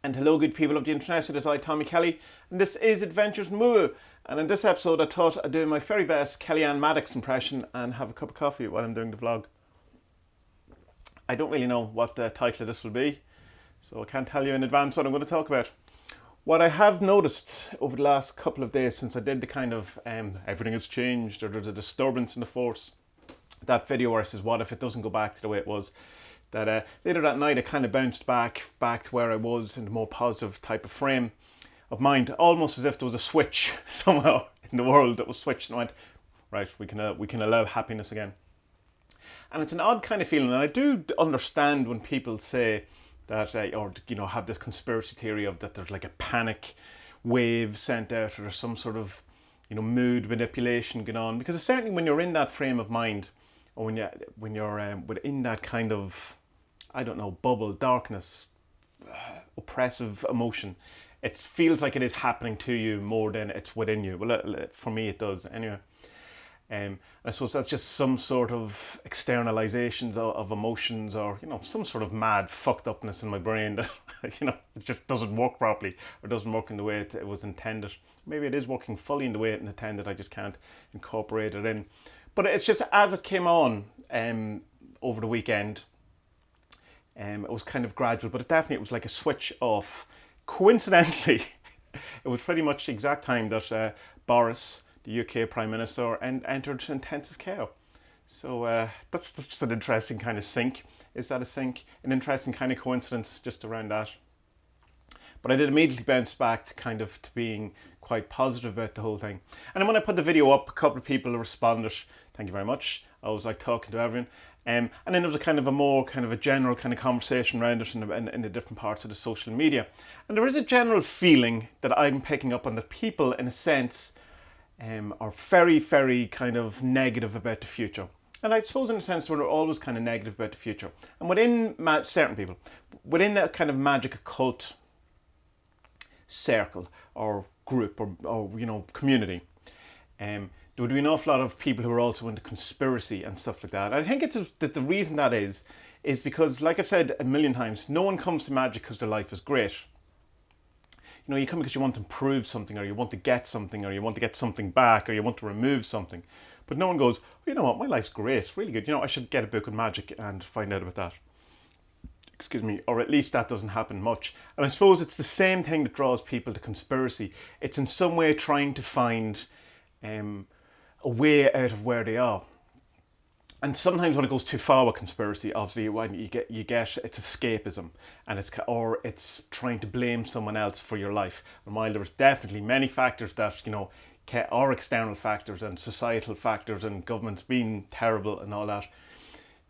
And hello good people of the internet, it is I, Tommy Kelly, and this is Adventures in Woo. And in this episode I thought I'd do my very best Kellyanne Maddox impression and have a cup of coffee while I'm doing the vlog. I don't really know what the title of this will be, so I can't tell you in advance what I'm going to talk about. What I have noticed over the last couple of days since I did the kind of everything has changed, or there's a disturbance in the force, that video where I says what if it doesn't go back to the way it was, that later that night I kind of bounced back to where I was in a more positive type of frame of mind, almost as if there was a switch somehow in the world that was switched and I went, right, we can allow happiness again. And it's an odd kind of feeling, and I do understand when people say that, or have this conspiracy theory of that there's like a panic wave sent out, or there's some sort of mood manipulation going on, because certainly when you're in that frame of mind, or when you're within that kind of, I don't know, bubble, darkness, oppressive emotion, it feels like it is happening to you more than it's within you. Well, for me it does anyway. I suppose that's just some sort of externalizations of emotions, or some sort of mad fucked upness in my brain that it just doesn't work properly, or doesn't work in the way it was intended. Maybe it is working fully in the way it intended, I just can't incorporate it in. But it's just as it came on over the weekend, it was kind of gradual, but it was like a switch off. Coincidentally, it was pretty much the exact time that Boris, the UK Prime Minister, entered intensive care. So that's just an interesting kind of sync. Is that a sync? An interesting kind of coincidence just around that. But I did immediately bounce back to being quite positive about the whole thing. And then when I put the video up, a couple of people responded, thank you very much. I was like talking to everyone. And then there was a general kind of conversation around it in the different parts of the social media. And there is a general feeling that I'm picking up on, that people, in a sense, are very, very kind of negative about the future. And I suppose in a sense we're always kind of negative about the future. And within certain people, within a kind of magic occult circle or group or community, there would be an awful lot of people who are also into conspiracy and stuff like that. And I think that the reason that is because, like I've said a million times, no one comes to magic because their life is great. You come because you want to improve something, or you want to get something, or you want to get something back, or you want to remove something. But no one goes, you know what, my life's great, really good. I should get a book on magic and find out about that. Excuse me, or at least that doesn't happen much. And I suppose it's the same thing that draws people to conspiracy. It's in some way trying to find a way out of where they are. And sometimes when it goes too far with conspiracy, obviously when you get it's escapism, and it's trying to blame someone else for your life. And while there's definitely many factors that are external factors and societal factors and governments being terrible and all that,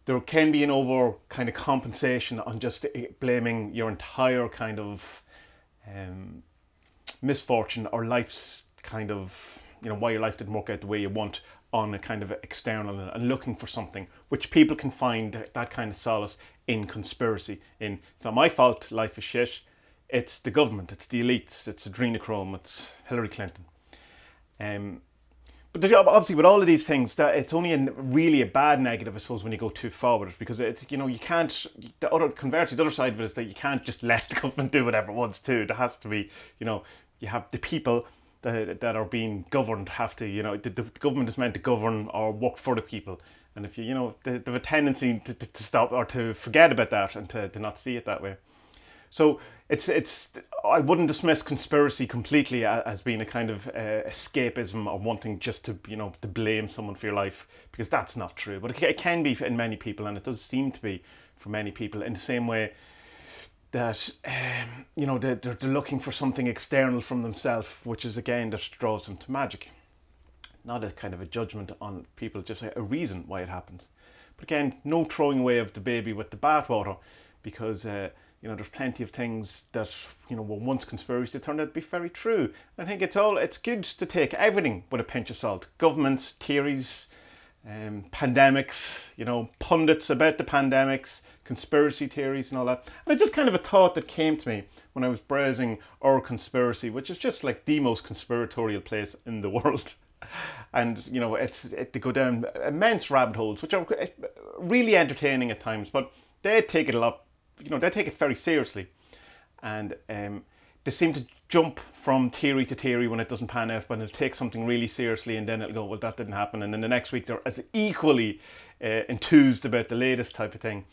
there can be an over kind of compensation on just blaming your entire kind of misfortune, or life's kind of why your life didn't work out the way you want, on a kind of external, and looking for something which people can find that kind of solace in conspiracy. It's not my fault life is shit, it's the government, it's the elites, it's adrenochrome, it's Hillary Clinton. But obviously with all of these things, that it's only really a bad negative, I suppose, when you go too far with it, because you can't. Conversely, the other side of it is that you can't just let the government do whatever it wants to. There has to be, you have the people that are being governed have to, the government is meant to govern or work for the people. And if they have a tendency to stop or to forget about that, and to not see it that way. So I wouldn't dismiss conspiracy completely as being a kind of escapism, or wanting just to to blame someone for your life, because that's not true. But it can be in many people, and it does seem to be for many people, in the same way that they're looking for something external from themselves, which is again that draws them to magic. Not a kind of a judgment on people, just a reason why it happens. But again, no throwing away of the baby with the bathwater, because there's plenty of things that were once conspiracy that turned out to be very true. And I think it's good to take everything with a pinch of salt. Governments, theories, pandemics, pundits about the pandemics, conspiracy theories and all that. And it's just kind of a thought that came to me when I was browsing Our Conspiracy, which is just like the most conspiratorial place in the world. And they go down immense rabbit holes, which are really entertaining at times, but they take it a lot, they take it very seriously. and they seem to jump from theory to theory when it doesn't pan out, when it takes something really seriously, and then it'll go, well, that didn't happen, and then the next week they're as equally enthused about the latest type of thing.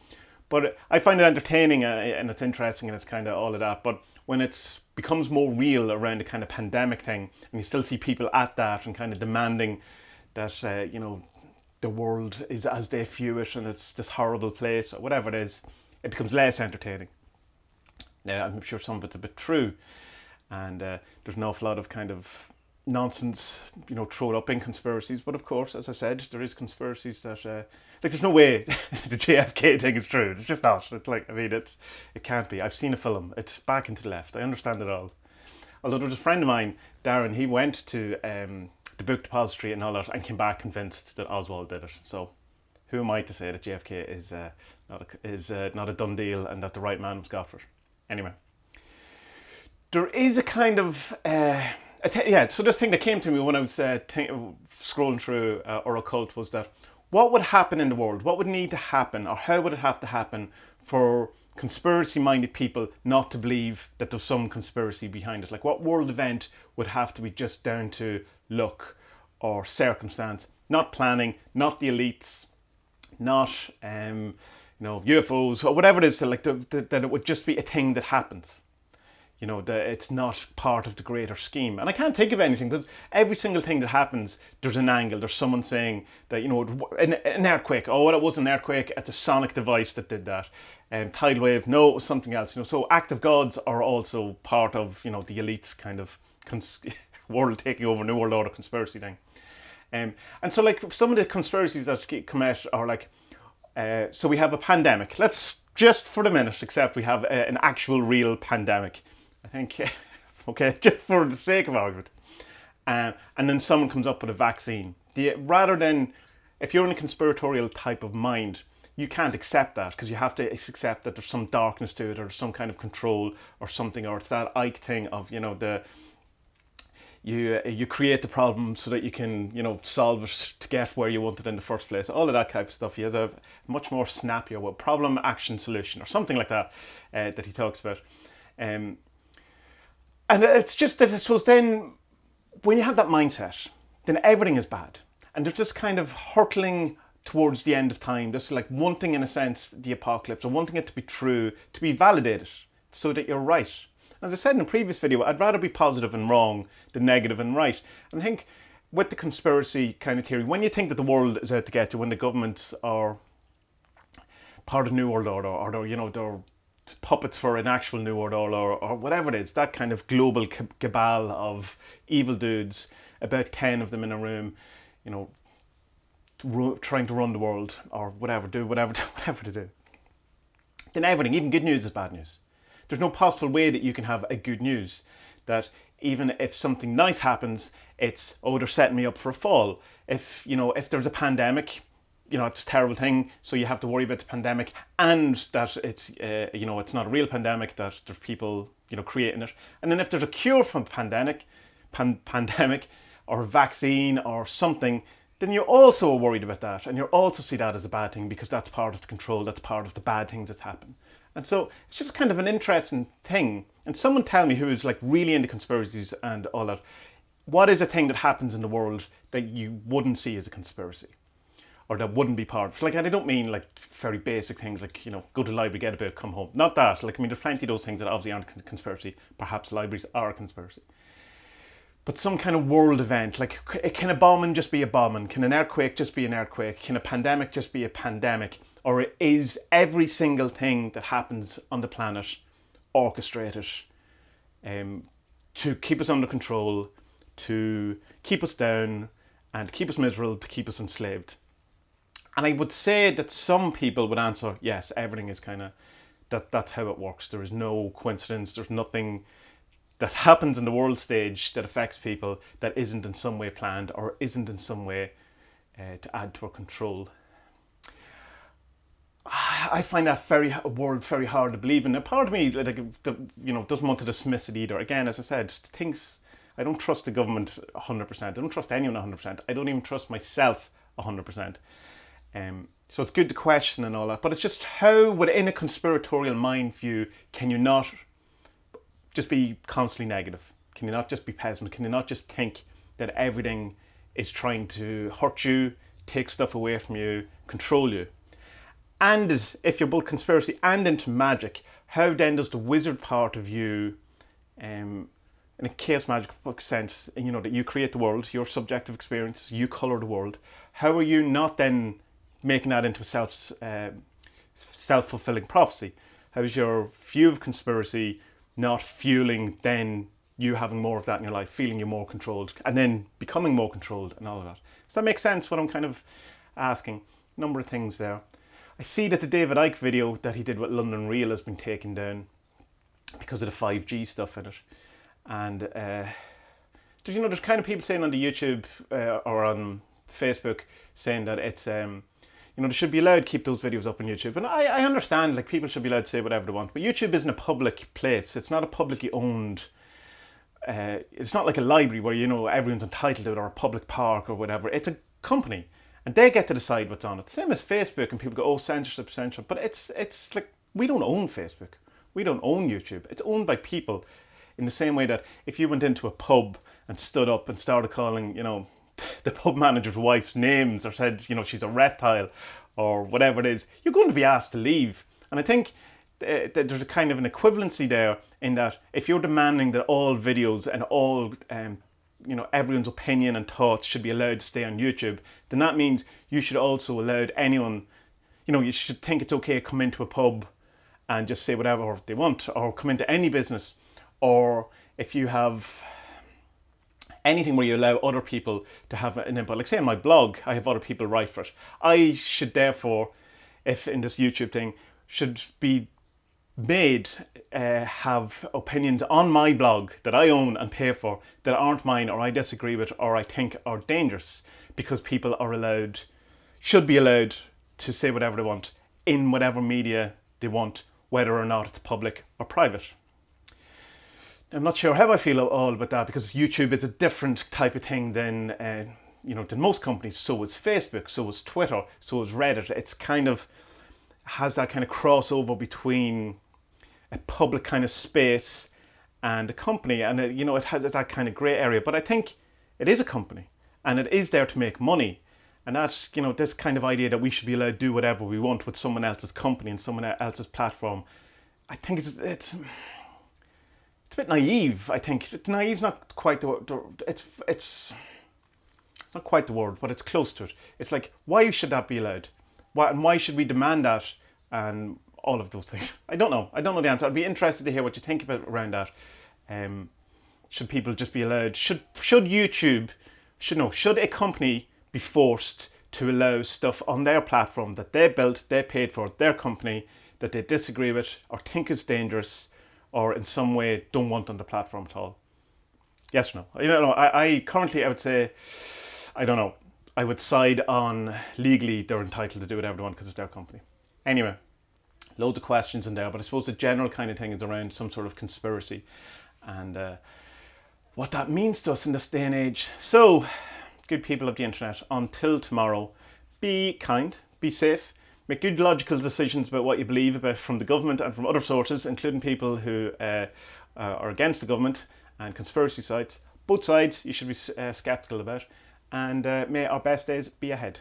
But I find it entertaining, and it's interesting, and it's kind of all of that. But when it becomes more real around the kind of pandemic thing, and you still see people at that and kind of demanding that, you know, the world is as they view it and it's this horrible place or whatever it is, it becomes less entertaining. Now, I'm sure some of it's a bit true, and there's an awful lot of kind of nonsense, you know, thrown up in conspiracies. But of course, as I said, there is conspiracies that, like, there's no way the JFK thing is true. It's just not. It's like, I mean, it can't be. I've seen a film. It's back and to the left. I understand it all. Although there was a friend of mine, Darren, he went to the book depository and all that, and came back convinced that Oswald did it. So, who am I to say that JFK is not a done deal and that the right man was got for it? Anyway, there is a kind of so this thing that came to me when I was scrolling through or occult was that what would happen in the world, what would need to happen, or how would it have to happen for conspiracy-minded people not to believe that there's some conspiracy behind it? Like, what world event would have to be just down to luck or circumstance, not planning, not the elites, not you know, UFOs or whatever it is, that it would just be a thing that happens. You know, that it's not part of the greater scheme. And I can't think of anything, because every single thing that happens, there's an angle. There's someone saying that, you know, an earthquake. Oh, well, it wasn't an earthquake. It's a sonic device that did that. Tidal wave. No, it was something else. You know, so active gods are also part of, you know, the elites kind of world taking over, New World Order conspiracy thing. And so, like, some of the conspiracies that come out are like, so we have a pandemic. Let's just for the minute accept we have an actual real pandemic. I think, okay, just for the sake of argument. And then someone comes up with a vaccine. Rather than, if you're in a conspiratorial type of mind, you can't accept that, because you have to accept that there's some darkness to it, or some kind of control or something, or it's that Ike thing of, you know, you create the problem so that you can, you know, solve it to get where you want it in the first place. All of that type of stuff. He has a much more snappier problem, action, solution, or something like that that he talks about. And it's just that, I suppose, then when you have that mindset, then everything is bad. And they're just kind of hurtling towards the end of time, just like wanting, in a sense, the apocalypse, or wanting it to be true, to be validated, so that you're right. As I said in a previous video, I'd rather be positive and wrong than negative and right. And I think with the conspiracy kind of theory, when you think that the world is out to get you, when the governments are part of New World Order, or they're, you know, they're puppets for an actual New World Order, or whatever it is, that kind of global cabal of evil dudes, about 10 of them in a room, you know, trying to run the world, or whatever to do, then everything, even good news, is bad news. There's no possible way that you can have a good news, that even if something nice happens, it's, oh, they're setting me up for a fall. If, you know, if there's a pandemic, you know, it's a terrible thing, so you have to worry about the pandemic, and that it's, you know, it's not a real pandemic, that there's people, you know, creating it. And then if there's a cure from the pandemic, or a vaccine or something, then you're also worried about that, and you also see that as a bad thing, because that's part of the control, that's part of the bad things that happen. And so it's just kind of an interesting thing. And someone tell me, who is like really into conspiracies and all that, what is a thing that happens in the world that you wouldn't see as a conspiracy, or that wouldn't be part of, like, and I don't mean like very basic things like, you know, go to the library, get a book, come home. Not that. Like, I mean, there's plenty of those things that obviously aren't a conspiracy. Perhaps libraries are a conspiracy. But some kind of world event, like, can a bombing just be a bombing? Can an earthquake just be an earthquake? Can a pandemic just be a pandemic? Or is every single thing that happens on the planet orchestrated to keep us under control, to keep us down, and keep us miserable, to keep us enslaved? And I would say that some people would answer, yes, everything is kind of, that's how it works. There is no coincidence. There's nothing that happens in the world stage that affects people that isn't in some way planned, or isn't in some way to add to our control. I find that very hard to believe in. A part of me, like, you know, doesn't want to dismiss it either. Again, as I said, thinks I don't trust the government 100%. I don't trust anyone 100%. I don't even trust myself 100%. So it's good to question and all that. But it's just, how, within a conspiratorial mind view, can you not just be constantly negative? Can you not just be pessimistic? Can you not just think that everything is trying to hurt you, take stuff away from you, control you? And if you're both conspiracy and into magic, how then does the wizard part of you, in a chaos magic sense, you know, that you create the world, your subjective experience, you colour the world, how are you not then making that into a self-fulfilling prophecy? How's your view of conspiracy not fueling then you having more of that in your life, feeling you're more controlled, and then becoming more controlled and all of that? Does that make sense, what I'm kind of asking? Number of things there. I see that the David Icke video that he did with London Real has been taken down because of the 5G stuff in it. And there's kind of people saying on the YouTube or on Facebook saying that it's, they should be allowed to keep those videos up on YouTube. And I understand, like, people should be allowed to say whatever they want, but YouTube isn't a public place. It's not a publicly owned, it's not like a library where, everyone's entitled to it, or a public park or whatever. It's a company, and they get to decide what's on it. Same as Facebook, and people go, oh, censorship, but it's like, we don't own Facebook. We don't own YouTube. It's owned by people, in the same way that if you went into a pub and stood up and started calling, the pub manager's wife's names, or said, she's a reptile or whatever it is, you're going to be asked to leave. And I think that there's a kind of an equivalency there, in that if you're demanding that all videos and all, everyone's opinion and thoughts should be allowed to stay on YouTube, then that means you should also allow anyone, you should think it's okay to come into a pub and just say whatever they want, or come into any business, or if you have anything where you allow other people to have an input. Like, say in my blog, I have other people write for it. I should therefore, if in this YouTube thing, should be made have opinions on my blog that I own and pay for that aren't mine, or I disagree with, or I think are dangerous, because people should be allowed to say whatever they want in whatever media they want, whether or not it's public or private. I'm not sure how I feel all about that, because YouTube is a different type of thing than than most companies. So is Facebook, so is Twitter, so is Reddit. It's kind of has that kind of crossover between a public kind of space and a company, and it has that kind of grey area. But I think it is a company, and it is there to make money. And that's, this kind of idea that we should be allowed to do whatever we want with someone else's company and someone else's platform, I think it's a bit naive. I think naive's not quite it's not quite the word, but it's close to it. It's like, why should that be allowed? Why should we demand that? And all of those things. I don't know the answer. I'd be interested to hear what you think about around that. Should people just be allowed? Should YouTube? Should a company be forced to allow stuff on their platform that they built, they paid for, their company, that they disagree with or think is dangerous, or in some way don't want on the platform at all? Yes or no? I currently, I would say, I don't know. I would side on legally they're entitled to do whatever they want because it's their company. Anyway, loads of questions in there, but I suppose the general kind of thing is around some sort of conspiracy and what that means to us in this day and age. So, good people of the internet, until tomorrow, be kind, be safe, make good logical decisions about what you believe about from the government and from other sources, including people who are against the government and conspiracy sites. Both sides you should be sceptical about, and may our best days be ahead.